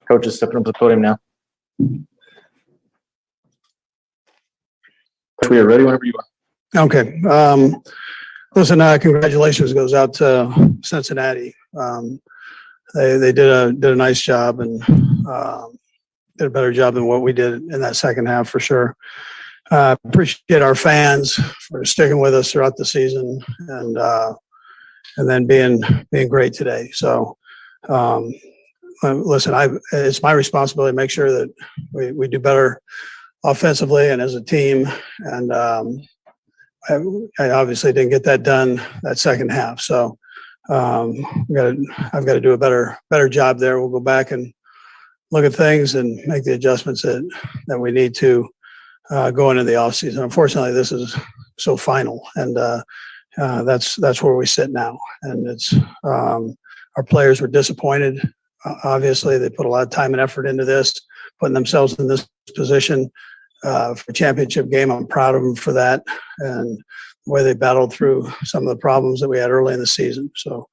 Coach is stepping up to the podium now. Coach, we are ready whenever you are. Okay. Listen, congratulations goes out to Cincinnati. They did a nice job and did a better job than what we did in that second half for sure. Appreciate our fans for sticking with us throughout the season and then being great today. So, listen, it's my responsibility to make sure that we do better offensively and as a team. And I obviously didn't get that done that second half. So I've got to do a better job there. We'll go back and look at things and make the adjustments that we need to go into the offseason. Unfortunately, this is so final, and that's where we sit now. And it's our players were disappointed. Obviously, they put a lot of time and effort into this, putting themselves in this position for a championship game. I'm proud of them for that and the way they battled through some of the problems that we had early in the season. So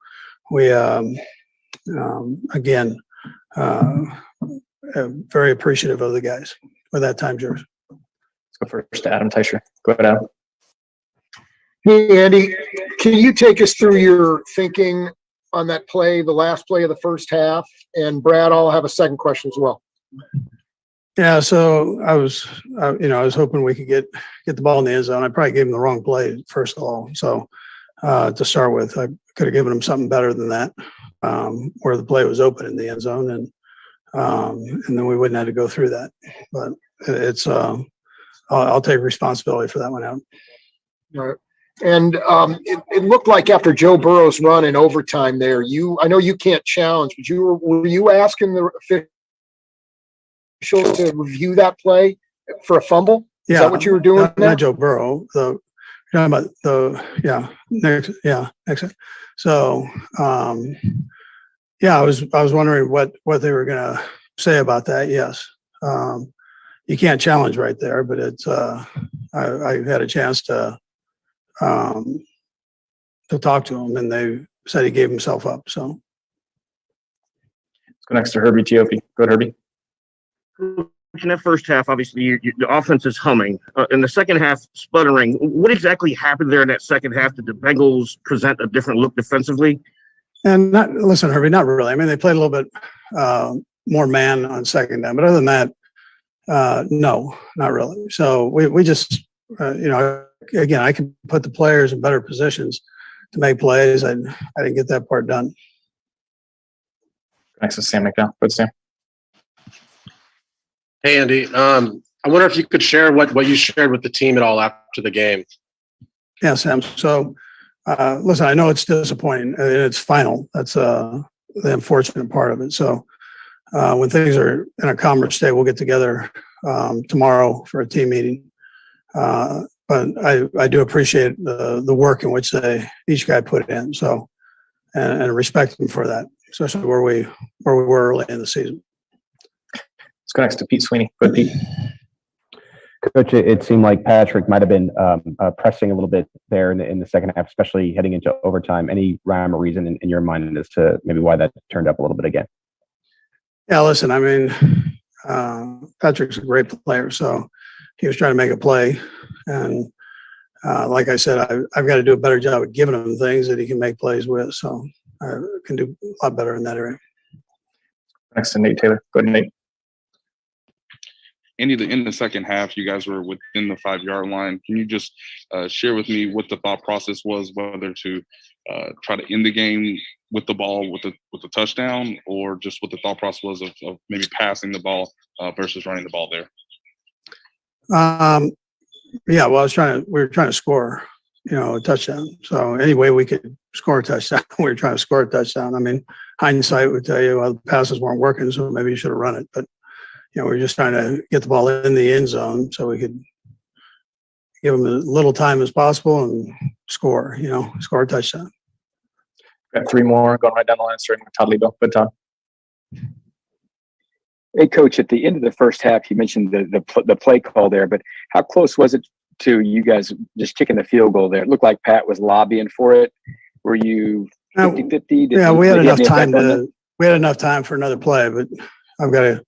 we, again, very appreciative of the guys. With that, time's yours. Let's go first to Adam Teicher. Go ahead, Adam. Hey, Andy, can you take us through your thinking on that play, the last play of the first half? And Brad, I'll have a second question as well. Yeah, so I was hoping we could get the ball in the end zone. I probably gave him the wrong play first of all. So to start with, I could have given him something better than that, where the play was open in the end zone, and then we wouldn't have to go through that. But it's I'll take responsibility for that one out. All right. And it looked like after Joe Burrow's run in overtime there, I know you can't challenge, but were you asking the officials to review that play for a fumble? Yeah, is that what you were doing? Not Joe Burrow. You're talking about next. So I was wondering what they were going to say about that. Yes, you can't challenge right there, but it's I had a chance to talk to him, and they said he gave himself up. So let's go next to Herbie Teope. Go ahead, Herbie. In that first half, obviously, the offense is humming. In the second half, sputtering. What exactly happened there in that second half? Did the Bengals present a different look defensively? And listen, Herbie, not really. I mean, they played a little bit more man on second down, but other than that, no, not really. So we just, again, I can put the players in better positions to make plays. I didn't get that part done. Next is Sam McDowell. Good, Sam. Hey, Andy. I wonder if you could share what you shared with the team at all after the game. Yeah, Sam. So, listen, I know it's disappointing. It's final. That's the unfortunate part of it. So, when things are in a calmer state, we'll get together tomorrow for a team meeting. But I do appreciate the work in which each guy put in. So, and respect them for that, especially where we were early in the season. Let's go next to Pete Sweeney. Go ahead, Pete. Coach, it seemed like Patrick might have been pressing a little bit there in the second half, especially heading into overtime. Any rhyme or reason in your mind as to maybe why that turned up a little bit again? Yeah, listen, I mean, Patrick's a great player, so he was trying to make a play. And like I said, I've got to do a better job of giving him things that he can make plays with. So I can do a lot better in that area. Next to Nate Taylor. Go ahead, Nate. Andy, in the second half, you guys were within the 5-yard line. Can you just share with me what the thought process was, whether to try to end the game with the ball with the touchdown, or just what the thought process was of maybe passing the ball versus running the ball there? Yeah, well, we were trying to score, a touchdown. So any way we could score a touchdown, we were trying to score a touchdown. I mean, hindsight would tell you, well, the passes weren't working, so maybe you should have run it. But we're just trying to get the ball in the end zone so we could give them as little time as possible and score a touchdown. Got 3 more going right down the line, starting with Todd Lebo. Good, Todd. Hey, Coach, at the end of the first half, you mentioned the play call there, but how close was it too. You guys just kicking the field goal there. It looked like Pat was lobbying for it. Were you 50-50? Yeah, we had enough time for another play, but I've got to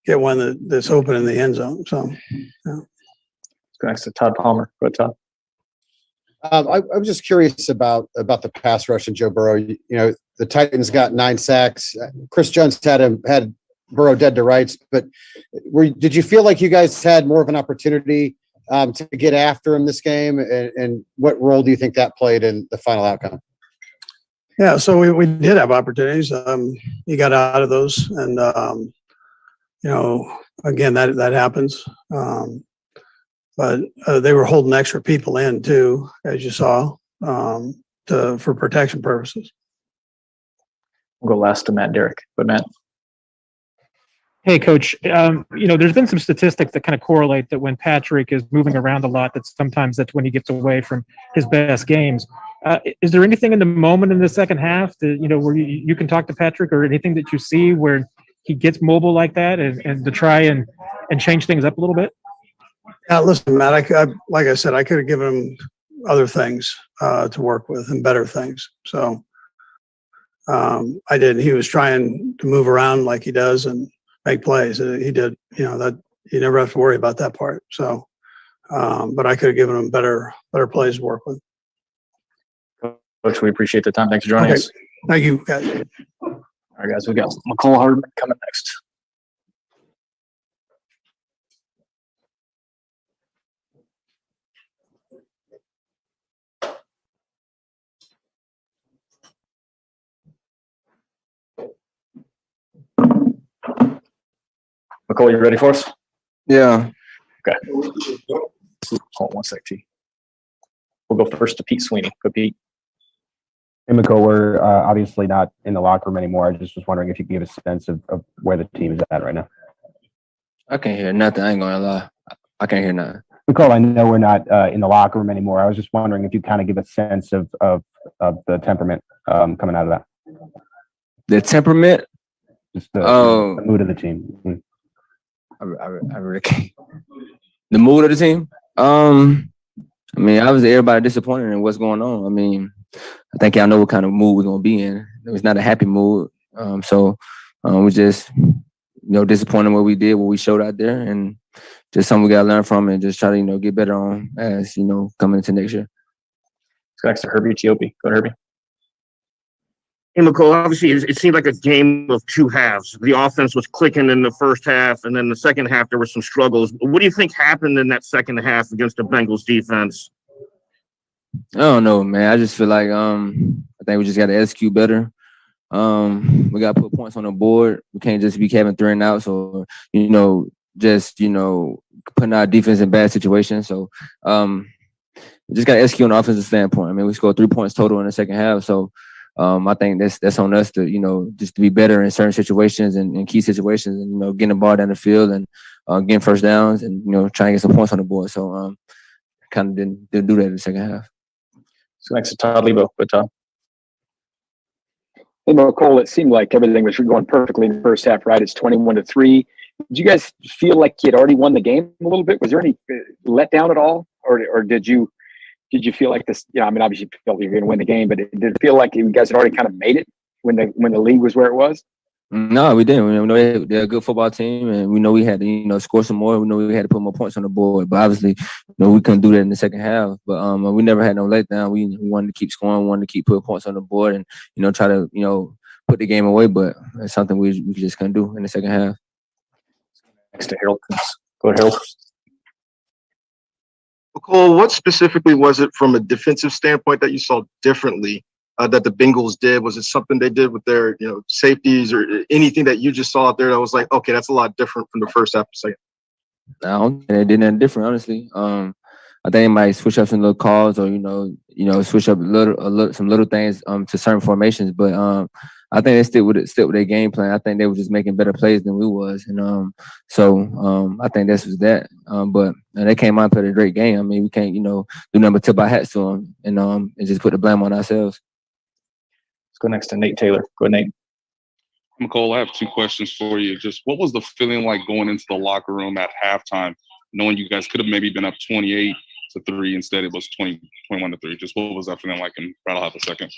get one that's open in the end zone. So, yeah. Let's go next to Todd Palmer. Go ahead, Todd. I was just curious about the pass rush and Joe Burrow. You know, the Titans got 9 sacks. Chris Jones had Burrow dead to rights, but did you feel like you guys had more of an opportunity to get after him this game? And what role do you think that played in the final outcome? Yeah, so we did have opportunities. He got out of those, and you know, again, that happens. But they were holding extra people in too, as you saw, for protection purposes. We'll go last to Matt Derrick. But Matt. Hey, Coach. You know, there's been some statistics that kind of correlate that when Patrick is moving around a lot, that's when he gets away from his best games. Is there anything in the moment in the second half that, you know, where you can talk to Patrick, or anything that you see where he gets mobile like that and to try and change things up a little bit? Yeah, listen, Matt, like I said, I could have given him other things to work with and better things. So I did. He was trying to move around like he does and make plays. He did, you know, that you never have to worry about that part. So, but I could have given him better plays to work with. Coach, we appreciate the time. Thanks for joining us. Thank you, guys. All right, guys, we got McCall Hardman coming next. McCall, you ready for us? Yeah. Okay. Hold on one sec, T. We'll go first to Pete Sweeney. Go, Pete. Hey, McCall, we're obviously not in the locker room anymore. I just was wondering if you could give a sense of where the team is at right now. I can't hear nothing. I ain't gonna lie. I can't hear nothing. McCall, I know we're not in the locker room anymore. I was just wondering if you kind of give a sense of the temperament coming out of that. The temperament? Just the mood of the team. Mm-hmm. I really can't. The mood of the team? I mean, obviously everybody disappointed in what's going on. I mean, I think y'all know what kind of mood we're gonna be in. It's not a happy mood. So we're just, you know, disappointed in what we did, what we showed out there, and just something we gotta learn from and just try to, you know, get better on as, you know, coming into next year. Let's go next to Herbie Ethiopia. Go ahead, Herbie. Hey, McCall, obviously it seemed like a game of two halves. The offense was clicking in the first half, and then the second half there were some struggles. What do you think happened in that second half against the Bengals defense? I don't know, man. I just feel like I think we just got to execute better. We got to put points on the board. We can't just be having 3 and outs or, you know, just, you know, putting our defense in bad situations. So we just got to execute on the offensive standpoint. I mean, we scored 3 points total in the second half. So I think that's on us to, you know, just to be better in certain situations and key situations and, you know, getting the ball down the field and getting first downs and, you know, trying to get some points on the board. So kind of didn't do that in the second half. So next to Todd Lebo. But Todd. Hey, McCall, it seemed like everything was going perfectly in the first half, right? It's 21-3. Did you guys feel like you had already won the game a little bit? Was there any letdown at all? Or did you feel like this? You know, I mean, obviously you felt you were going to win the game, but did it feel like you guys had already kind of made it when the league was where it was? No, we didn't. We know they're a good football team, and we know we had to, you know, score some more. We know we had to put more points on the board, but obviously, you know, we couldn't do that in the second half. But we never had no letdown. We wanted to keep scoring, wanted to keep putting points on the board, and, you know, try to, you know, put the game away. But it's something we just couldn't do in the second half. Next to Harold. Go ahead, Harold. McCall, what specifically was it from a defensive standpoint that you saw differently that the Bengals did? Was it something they did with their, you know, safeties or anything that you just saw out there that was like, okay, that's a lot different from the first half to second? I don't think they did nothing different, honestly. I think they might switch up some little calls or, you know, switch up some little things to certain formations. But I think they stick with their game plan. I think they were just making better plays than we was, and so I think this was that. But they came out and played a great game. I mean, we can't, you know, do nothing but tip our hats to them and just put the blame on ourselves. Let's go next to Nate Taylor. Go ahead, Nate. McCall, I have 2 questions for you. Just what was the feeling like going into the locker room at halftime, knowing you guys could have maybe been up 28, to 3. Instead, it was 21-3. Just what was that feeling like? And Brad, I'll have a second.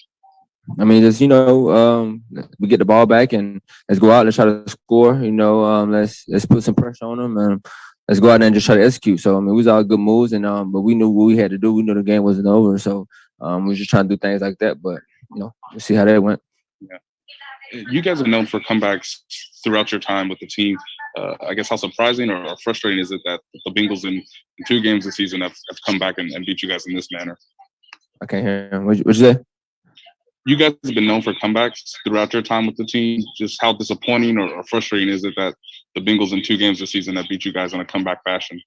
I mean, just we get the ball back and let's go out. Let's try to score. Let's put some pressure on them and let's go out there and just try to execute. So I mean, it was all good moves, and but we knew what we had to do. We knew the game wasn't over, so we were just trying to do things like that. But we'll see how that went. Yeah. You guys are known for comebacks throughout your time with the team. I guess how surprising or frustrating is it that the Bengals in 2 games this season have come back and beat you guys in this manner? I can't hear him. What'd you say? You guys have been known for comebacks throughout your time with the team. Just how disappointing or frustrating is it that the Bengals in 2 games this season have beat you guys in a comeback fashion?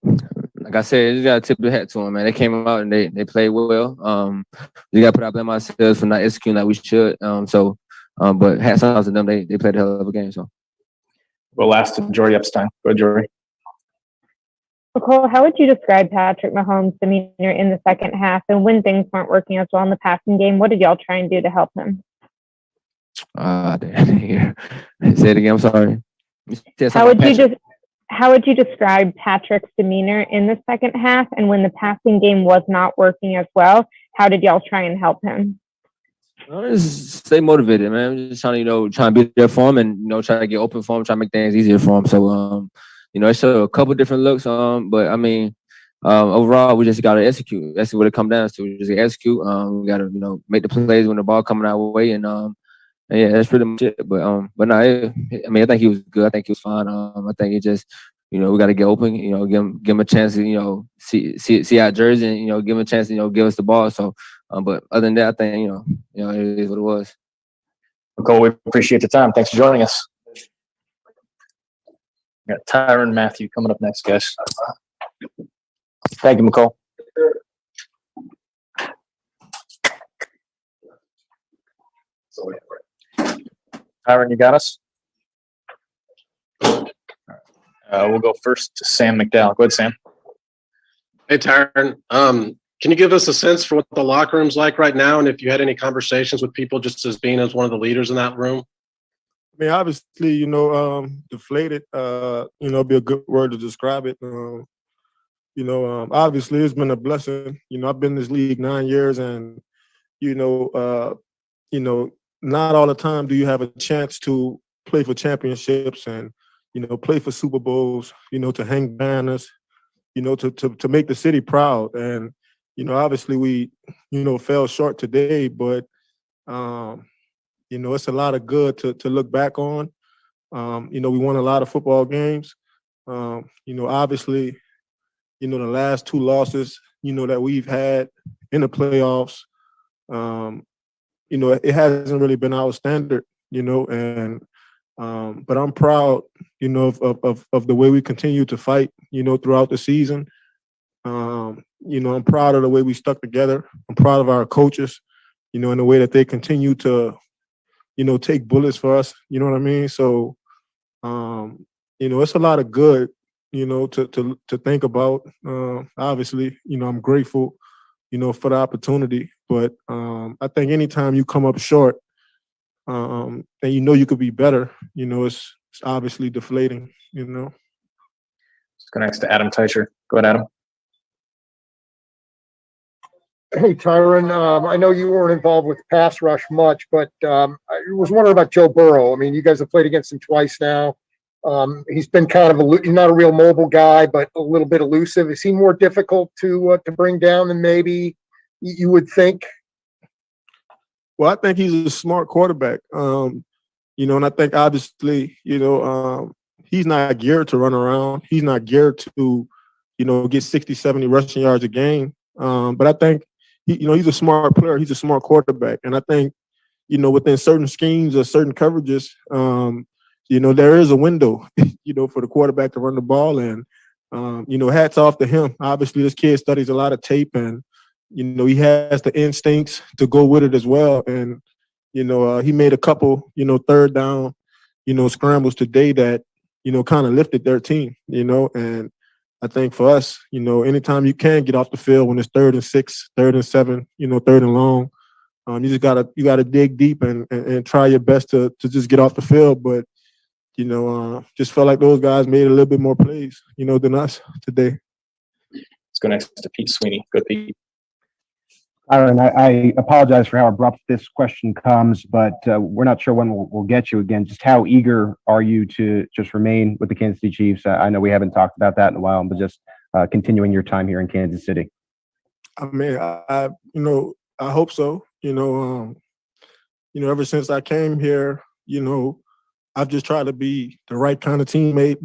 Like I said, you got to tip the hat to them, man. They came out and they played well. You got to put our blame ourselves for not executing like we should. But hats off to them. They played a hell of a game. So We'll last to Jory Epstein. Go ahead, Jory. Nicole, how would you describe Patrick Mahomes' demeanor in the second half? And when things weren't working as well in the passing game, what did y'all try and do to help him? I didn't hear. Say it again. I'm sorry. How would you describe Patrick's demeanor in the second half? And when the passing game was not working as well, how did y'all try and help him? Just stay motivated, man. Just trying to be there for him and try to get open for him, try to make things easier for him. So it showed a couple different looks. But I mean, overall, we just got to execute. That's what it comes down to. We just execute. We got to make the plays when the ball coming our way, and yeah, that's pretty much it. But no, I think he was good. I think he was fine. I think it just we got to get open. Give him a chance to see our jersey and give him a chance to give us the ball. So, but other than that, I think it is what it was. Nicole, we appreciate the time. Thanks for joining us. We got Tyron Matthew coming up next, guys. Thank you, Nicole. Tyron, you got us? We'll go first to Sam McDowell. Go ahead, Sam. Hey, Tyron. Can you give us a sense for what the locker room's like right now, and if you had any conversations with people just as being as one of the leaders in that room? I mean, obviously, deflated, be a good word to describe it. Obviously it's been a blessing. I've been in this league 9 years and, not all the time do you have a chance to play for championships and, play for Super Bowls, to hang banners, to make the city proud. And, obviously we, fell short today, but, it's a lot of good to look back on. We won a lot of football games. Obviously, the last 2 losses, that we've had in the playoffs, it hasn't really been our standard, and but I'm proud, of the way we continue to fight, throughout the season. I'm proud of the way we stuck together. I'm proud of our coaches, in the way that they continue to, take bullets for us. You know what I mean? So, it's a lot of good, to think about. Obviously, I'm grateful, for the opportunity. But I think anytime you come up short, and you could be better, it's obviously deflating, Let's go next to Adam Teicher. Go ahead, Adam. Hey, Tyron, I know you weren't involved with pass rush much, but I was wondering about Joe Burrow. I mean, you guys have played against him twice now. He's been kind of he's not a real mobile guy, but a little bit elusive. Is he more difficult to bring down than maybe you would think? Well, I think he's a smart quarterback. And I think obviously, he's not geared to run around. He's not geared to, get 60, 70 rushing yards a game. But I think, he's a smart player. He's a smart quarterback. And I think, within certain schemes or certain coverages, there is a window, for the quarterback to run the ball. And, hats off to him. Obviously, this kid studies a lot of tape and, he has the instincts to go with it as well. And, he made a couple, third down, scrambles today that, kind of lifted their team, and I think for us, anytime you can get off the field when it's 3rd and 6, 3rd and 7, 3rd and long, you gotta dig deep and try your best to just get off the field. But, just felt like those guys made a little bit more plays, than us today. Let's go next to Pete Sweeney. Go Pete. Aaron, I apologize for how abrupt this question comes, but we're not sure when we'll get you again. Just how eager are you to just remain with the Kansas City Chiefs? I know we haven't talked about that in a while, but just continuing your time here in Kansas City. I mean, I hope so. Ever since I came here, I've just tried to be the right kind of teammate.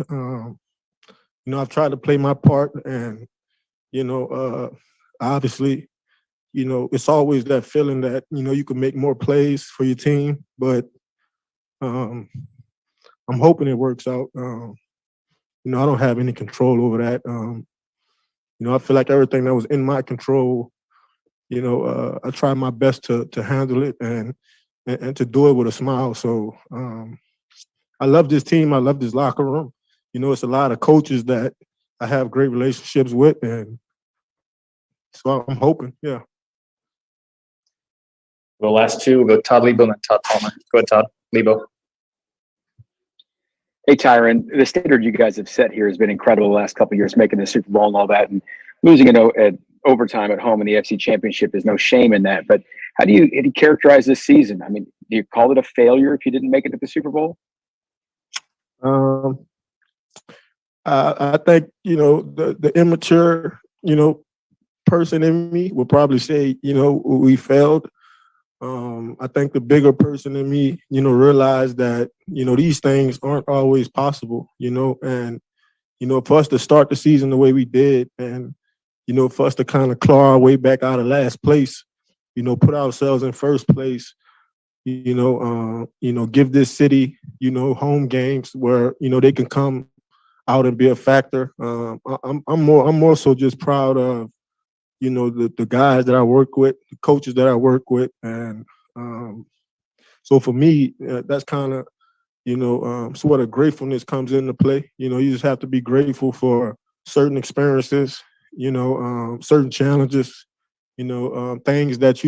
I've tried to play my part, and obviously, it's always that feeling that you can make more plays for your team, but I'm hoping it works out. I don't have any control over that. I feel like everything that was in my control, I tried my best to handle it and to do it with a smile. So I love this team. I love this locker room. It's a lot of coaches that I have great relationships with, and so I'm hoping, yeah. Well, last two, we'll go Todd Lebo and then Todd Palmer. Go ahead, Todd. Lebo. Hey, Tyron, the standard you guys have set here has been incredible the last couple of years, making the Super Bowl and all that, and losing at overtime at home in the AFC Championship. There's no shame in that. But how do you characterize this season? I mean, do you call it a failure if you didn't make it to the Super Bowl? I think the immature person in me would probably say we failed. I think the bigger person in me realized that these things aren't always possible, and for us to start the season the way we did, and for us to kind of claw our way back out of last place, put ourselves in first place, give this city home games where they can come out and be a factor. I'm more so just proud of the guys that I work with, the coaches that I work with, and so for me, that's kind of sort of gratefulness comes into play. You just have to be grateful for certain experiences, certain challenges, things that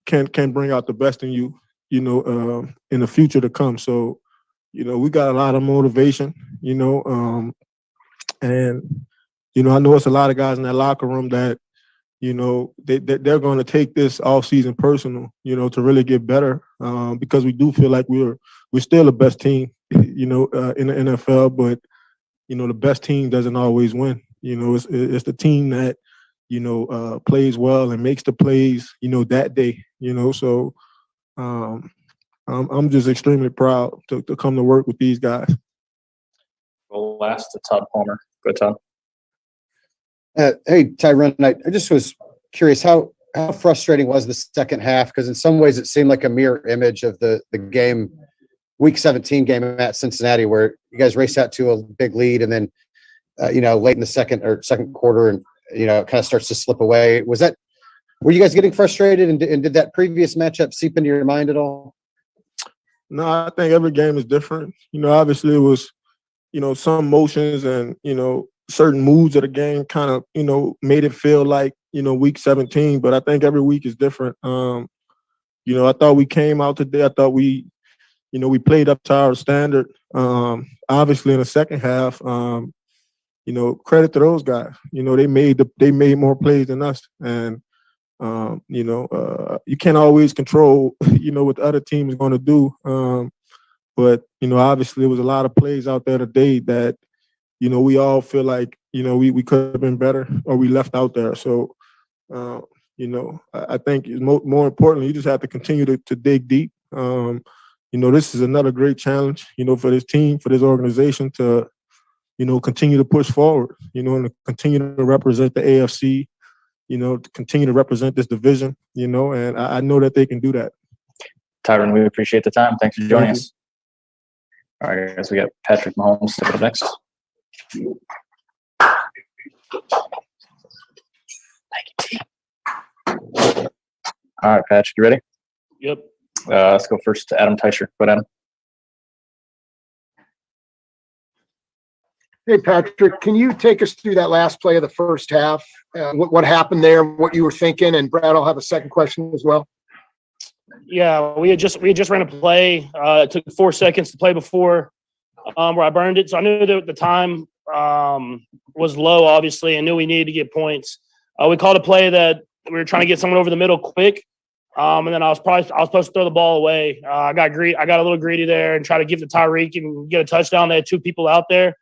can bring out the best in you, in the future to come. So, we got a lot of motivation, and I know it's a lot of guys in that locker room that they're going to take this off season personal, to really get better, because we do feel like we're still the best team, in the NFL, but the best team doesn't always win. It's the team that plays well and makes the plays, that day. So I'm just extremely proud to come to work with these guys. Well, last to Todd Palmer. Go Todd. Hey, Tyron, I just was curious how frustrating was the second half? Because in some ways it seemed like a mirror image of the game, Week 17 game at Cincinnati, where you guys raced out to a big lead, and then late in the second quarter, and it kind of starts to slip away. Were you guys getting frustrated, and did that previous matchup seep into your mind at all? No, I think every game is different. Obviously it was, some motions and certain moves of the game kind of, made it feel like, Week 17, but I think every week is different. I thought we came out today. I thought we played up to our standard. Obviously in the second half, credit to those guys. They made more plays than us, and you can't always control, what the other team is going to do. But obviously there was a lot of plays out there today that we all feel like we could have been better, or we left out there. So I think more importantly, you just have to continue to dig deep. This is another great challenge, for this team, for this organization to, continue to push forward, and to continue to represent the AFC, to continue to represent this division, and I know that they can do that. Tyron, we appreciate the time. Thanks for joining us. All right, guys, we got Patrick Mahomes stepping up next. Thank you, team. All right, Patrick, you ready? Yep. Let's go first to Adam Teicher. Go ahead, Adam. Hey, Patrick, can you take us through that last play of the first half? What happened there, what you were thinking? And Brad, I'll have a second question as well. Yeah, we had just ran a play. It took 4 seconds to play before where I burned it. So I knew that the time was low, obviously, and knew we needed to get points. We called a play that we were trying to get someone over the middle quick. And then I was supposed to throw the ball away. I got a little greedy there and try to give to Tyreek and get a touchdown. They had two people out there.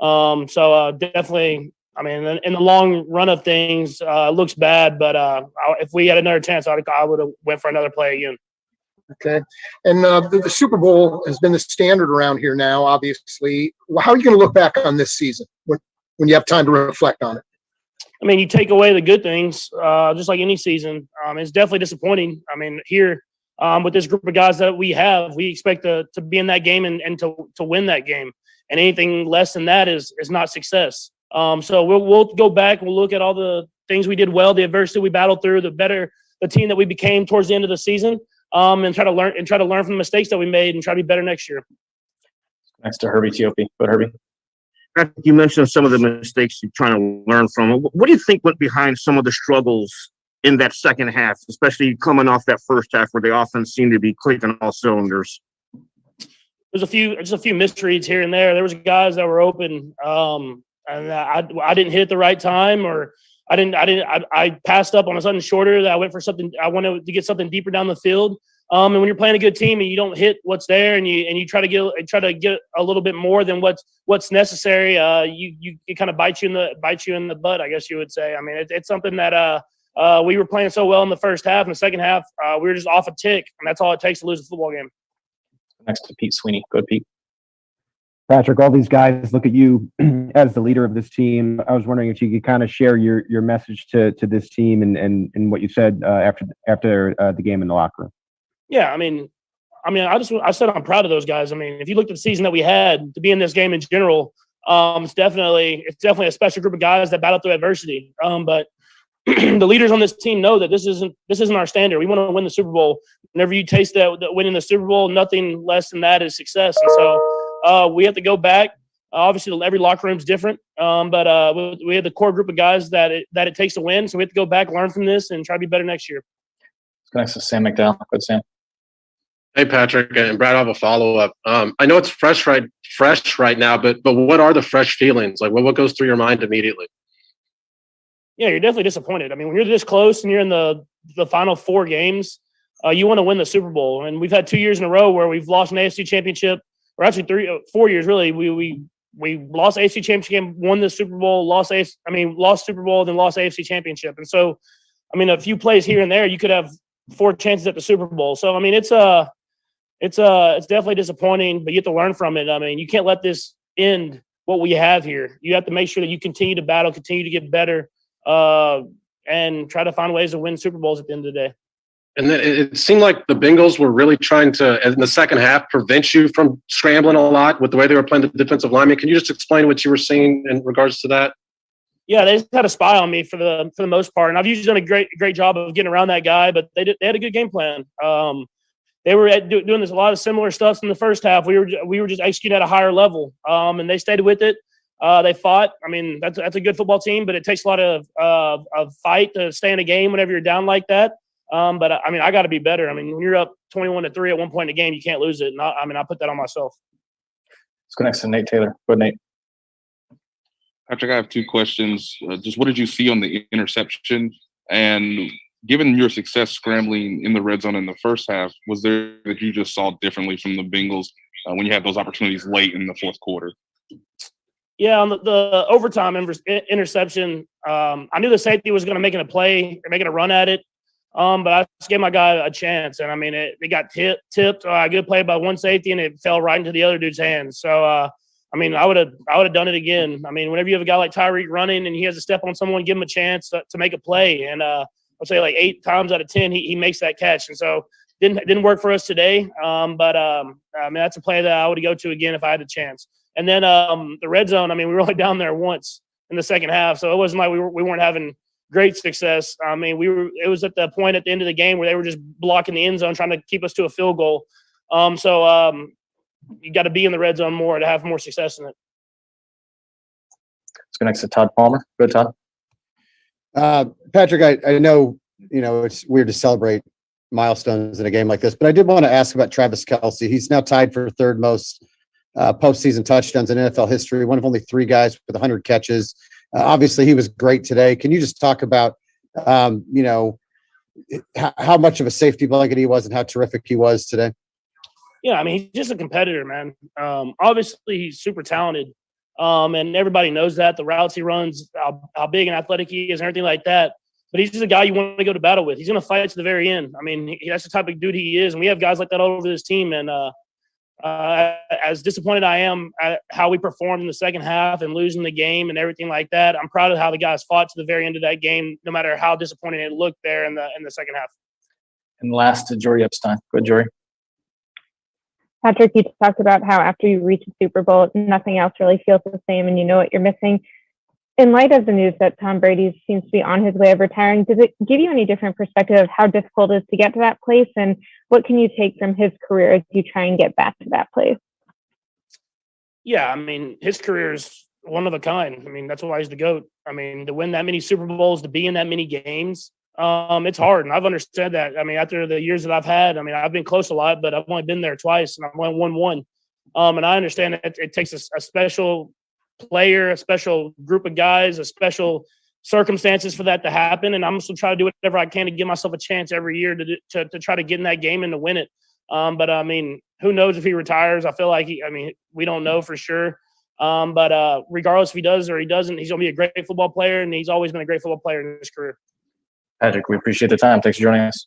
Definitely, I mean, in the long run of things, it looks bad, but if we had another chance, I would have went for another play again. Okay. And the Super Bowl has been the standard around here now, obviously. How are you going to look back on this season when you have time to reflect on it? I mean, you take away the good things, just like any season. It's definitely disappointing. I mean, here with this group of guys that we have, we expect to be in that game and to win that game. And anything less than that is not success. So we'll go back. We'll look at all the things we did well, the adversity we battled through, the team that we became towards the end of the season. And try to learn from the mistakes that we made and try to be better next year. Next to Herbie Teope. Go Herbie. You mentioned some of the mistakes you're trying to learn from. What do you think went behind some of the struggles in that second half, especially coming off that first half where the offense seemed to be clicking all cylinders? There's just a few misreads here and there. There was guys that were open, and I didn't hit at the right time, or I passed up on a sudden shorter that I went for something. I wanted to get something deeper down the field. And when you're playing a good team and you don't hit what's there, and you try to get a little bit more than what's necessary, it kind of bites you in the butt, I guess you would say. I mean, it's something that we were playing so well in the first half. In the second half, we were just off a tick, and that's all it takes to lose a football game. Next to Pete Sweeney. Go Pete. Patrick, all these guys look at you as the leader of this team. I was wondering if you could kind of share your message to this team and what you said after the game in the locker room. Yeah, I mean, I said I'm proud of those guys. I mean, if you looked at the season that we had to be in this game in general, it's definitely a special group of guys that battle through adversity. But the leaders on this team know that this isn't our standard. We want to win the Super Bowl. Whenever you taste that winning the Super Bowl, nothing less than that is success. And so we have to go back. Obviously, every locker room is different, but we have the core group of guys that it takes to win. So we have to go back, learn from this, and try to be better next year. Next to Sam McDowell. Good Sam. Hey, Patrick and Brad, I have a follow-up. I know it's fresh right now, but what are the fresh feelings? Like, what goes through your mind immediately? Yeah, you're definitely disappointed. I mean, when you're this close and you're in the final four games, you want to win the Super Bowl. And we've had 2 years in a row where we've lost an AFC championship, or actually 4 years really. We lost AFC championship game, won the Super Bowl, lost Super Bowl, then lost AFC championship. And so, I mean, a few plays here and there, you could have 4 chances at the Super Bowl. So, I mean, it's definitely disappointing, but you have to learn from it. I mean, you can't let this end what we have here. You have to make sure that you continue to battle, continue to get better, and try to find ways to win Super Bowls at the end of the day. And then it seemed like the Bengals were really trying to, in the second half, prevent you from scrambling a lot with the way they were playing the defensive lineman. Can you just explain what you were seeing in regards to that? Yeah, they just had a spy on me for the most part, and I've usually done a great job of getting around that guy. But they had a good game plan. They were doing this a lot of similar stuff in the first half. We were just executing at a higher level, and they stayed with it. They fought. I mean, that's a good football team, but it takes a lot of fight to stay in a game whenever you're down like that. But I mean, I got to be better. I mean, when you're up 21-3 at one point in the game, you can't lose it. And I put that on myself. Let's go next to Nate Taylor. Go ahead, Nate. Patrick, I have 2 questions. Just what did you see on the interception? And given your success scrambling in the red zone in the first half, was there that you just saw differently from the Bengals when you had those opportunities late in the fourth quarter? Yeah, on the overtime interception, I knew the safety was going to make a play or making a run at it. But I just gave my guy a chance, and I mean, it got tipped. Good play by one safety, and it fell right into the other dude's hands. So, I mean, I would have done it again. I mean, whenever you have a guy like Tyreek running and he has to step on someone, give him a chance to make a play. And I'll say like 8 times out of 10, he makes that catch. And so didn't work for us today. But I mean, that's a play that I would go to again if I had a chance. And then the red zone. I mean, we were only down there once in the second half, so it wasn't like we weren't having great success. I mean, it was at the point at the end of the game where they were just blocking the end zone, trying to keep us to a field goal. So you got to be in the red zone more to have more success in it. Let's go next to Todd Palmer. Good, Todd. Patrick, I know, it's weird to celebrate milestones in a game like this, but I did want to ask about Travis Kelce. He's now tied for third most postseason touchdowns in NFL history, one of only 3 guys with 100 catches. Obviously, he was great today. Can you just talk about, how much of a safety blanket he was and how terrific he was today? Yeah, I mean, he's just a competitor, man. Obviously, he's super talented, and everybody knows that. The routes he runs, how big and athletic he is, and everything like that. But he's just a guy you want to go to battle with. He's going to fight to the very end. I mean, that's the type of dude he is, and we have guys like that all over this team. And as disappointed I am at how we performed in the second half and losing the game and everything like that, I'm proud of how the guys fought to the very end of that game, no matter how disappointing it looked there in the second half. And last to Jory Epstein. Go ahead, Jory. Patrick, you talked about how after you reach a Super Bowl, nothing else really feels the same and you know what you're missing. In light of the news that Tom Brady seems to be on his way of retiring, does it give you any different perspective of how difficult it is to get to that place? And what can you take from his career as you try and get back to that place? Yeah, I mean, his career is one of a kind. I mean, that's why he's the GOAT. I mean, to win that many Super Bowls, to be in that many games, it's hard. And I've understood that. I mean, after the years that I've had, I mean, I've been close a lot, but I've only been there twice and I've only won one. And I understand that it takes a special player, a special group of guys, a special circumstances for that to happen. And I'm just going to try to do whatever I can to give myself a chance every year to try to get in that game and to win it. But I mean, who knows if he retires? I feel like we don't know for sure. But regardless if he does or he doesn't, he's going to be a great football player, and he's always been a great football player in his career. Patrick, we appreciate the time. Thanks for joining us.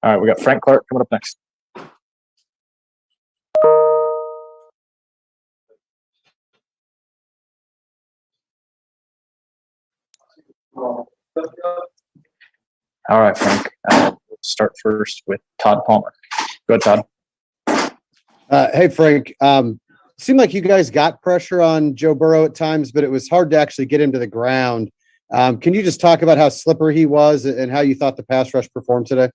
All right, we got Frank Clark coming up next. All right, Frank. We'll start first with Todd Palmer. Go ahead, Todd. Hey, Frank. Seemed like you guys got pressure on Joe Burrow at times, but it was hard to actually get him to the ground. Can you just talk about how slippery he was and how you thought the pass rush performed today?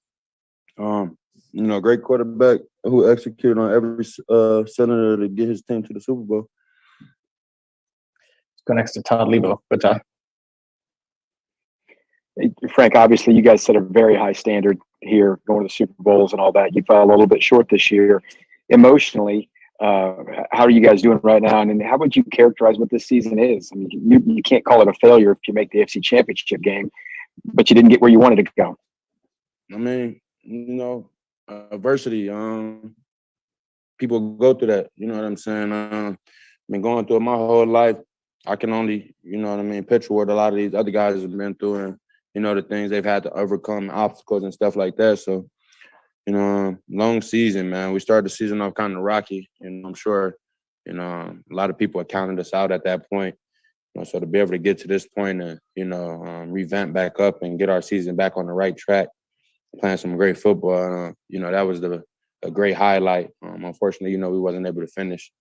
Great quarterback who executed on every senator to get his team to the Super Bowl. Let's go next to Todd Lebo. Go, Todd. Frank, obviously you guys set a very high standard here going to the Super Bowls and all that. You fell a little bit short this year. Emotionally, how are you guys doing right now? And how would you characterize what this season is? I mean, you can't call it a failure if you make the AFC Championship game, but you didn't get where you wanted to go. I mean, adversity. People go through that. You know what I'm saying? I've been going through it my whole life. I can only, picture what a lot of these other guys have been through and, the things they've had to overcome, obstacles and stuff like that. So, long season, man. We started the season off kind of rocky, and I'm sure, a lot of people had counted us out at that point. So to be able to get to this point and, revamp back up and get our season back on the right track, playing some great football, that was a great highlight. Unfortunately, we wasn't able to finish.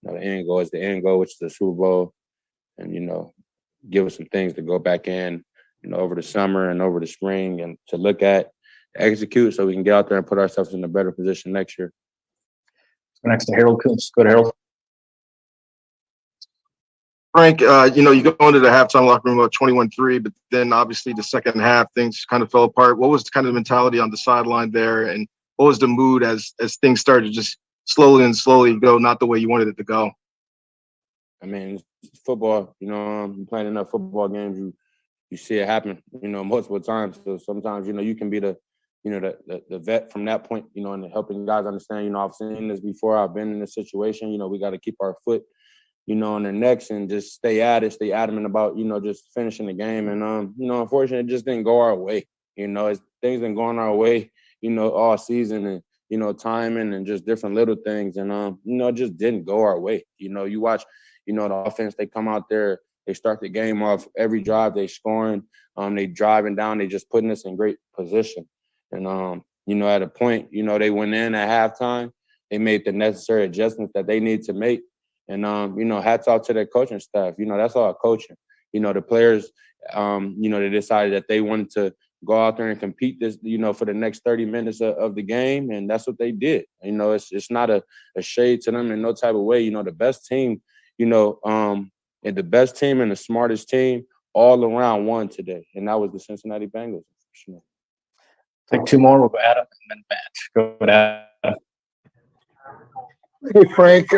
The end goal is the end goal, which is the Super Bowl, and, give us some things to go back in, over the summer and over the spring and to look at, execute so we can get out there and put ourselves in a better position next year. Next to Harold Coombs. Go to Harold. Frank, you go into the halftime locker room about 21-3, but then obviously the second half things kind of fell apart. What was kind of the mentality on the sideline there, and what was the mood as things started to just slowly go not the way you wanted it to go? I mean, it's football. You're playing enough football games, you see it happen, multiple times. So sometimes, you can be the vet from that point, and helping guys understand, I've seen this before. I've been in this situation. We got to keep our foot, on their necks and just stay at it, stay adamant about, just finishing the game. And, unfortunately, it just didn't go our way. Things been going our way, all season and, timing and just different little things. And, it just didn't go our way. You watch, the offense, they come out there, they start the game off every drive, they scoring, they driving down, they just putting us in great position. And, at a point, they went in at halftime, they made the necessary adjustments that they need to make. And, hats off to their coaching staff. That's all coaching. The players, they decided that they wanted to go out there and compete this, for the next 30 minutes of the game. And that's what they did. It's not a shade to them in no type of way. The best team, and the best team and the smartest team all around won today. And that was the Cincinnati Bengals. Sure. Take two more. We'll go Adam and then Matt. Go to Adam. Hey, Frank,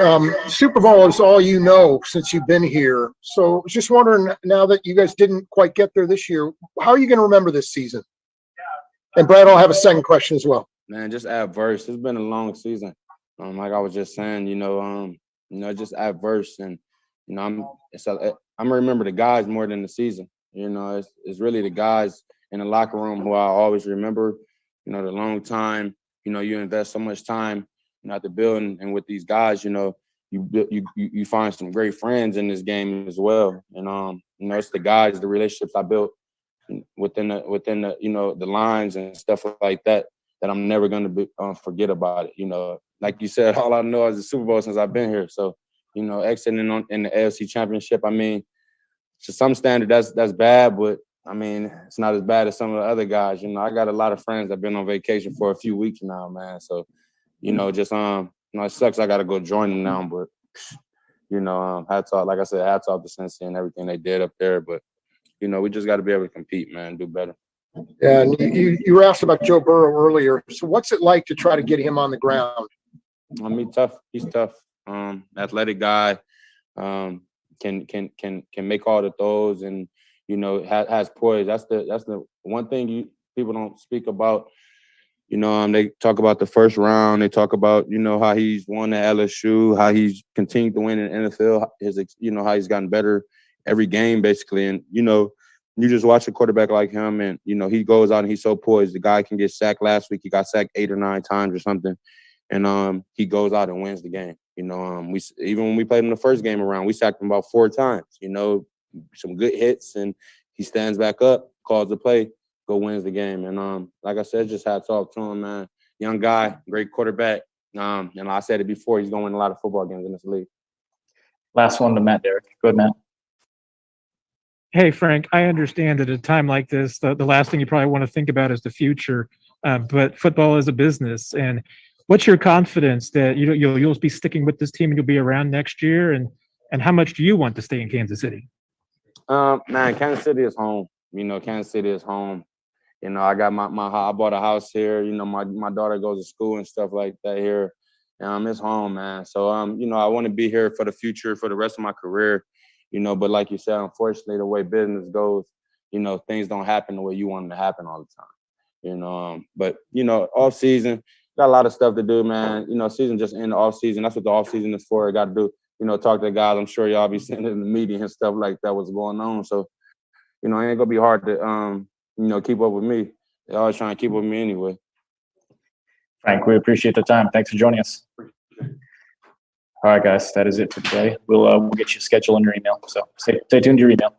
Super Bowl is all you know since you've been here. So I was just wondering, now that you guys didn't quite get there this year, how are you going to remember this season? And Brad, I'll have a second question as well. Man, just adverse. It's been a long season. Like I was just saying, just adverse, and I'm gonna remember the guys more than the season. It's really the guys in the locker room who I always remember. The long time. You invest so much time, at the building, and with these guys, you find some great friends in this game as well. And it's the guys, the relationships I built within the the lines and stuff like that I'm never going to forget about it. Like you said, all I know is the Super Bowl since I've been here. So, exiting in the AFC Championship, I mean, to some standard, that's bad, but I mean, it's not as bad as some of the other guys. I got a lot of friends that've been on vacation for a few weeks now, man. So, it sucks I got to go join them now, but hats off, like I said, hats off to Cincy and everything they did up there. But we just got to be able to compete, man, do better. Yeah, and you were asked about Joe Burrow earlier. So what's it like to try to get him on the ground? I mean, tough. He's tough. Athletic guy. Can make all the throws and has poise. That's the one thing people don't speak about. They talk about the first round. They talk about how he's won at LSU, how he's continued to win in the NFL. How he's gotten better every game basically, and you just watch a quarterback like him, and he goes out and he's so poised. The guy can get sacked last week. He got sacked 8 or 9 times or something, and he goes out and wins the game. We even when we played him the first game around, we sacked him about 4 times. Some good hits, and he stands back up, calls the play, go wins the game. And like I said, just hats off to him, man. Young guy, great quarterback. And I said it before, he's going to win a lot of football games in this league. Last one to Matt Derrick. Go ahead, Matt. Hey, Frank, I understand that at a time like this, the last thing you probably want to think about is the future, but football is a business. And what's your confidence that you'll be sticking with this team and you'll be around next year? And how much do you want to stay in Kansas City? Man, Kansas City is home. Kansas City is home. I got I bought a house here. My daughter goes to school and stuff like that here. It's home, man. So, I want to be here for the future, for the rest of my career. But like you said, unfortunately, the way business goes, things don't happen the way you want them to happen all the time. But off season, got a lot of stuff to do, man. Season just in the off season. That's what the off season is for. I got to do, talk to the guys. I'm sure y'all be sitting in the media and stuff like that, what's going on. So, it ain't gonna be hard to, keep up with me. They're always trying to keep up with me anyway. Frank, we appreciate the time. Thanks for joining us. All right, guys, that is it for today. We'll get you a schedule in your email. So stay tuned to your email.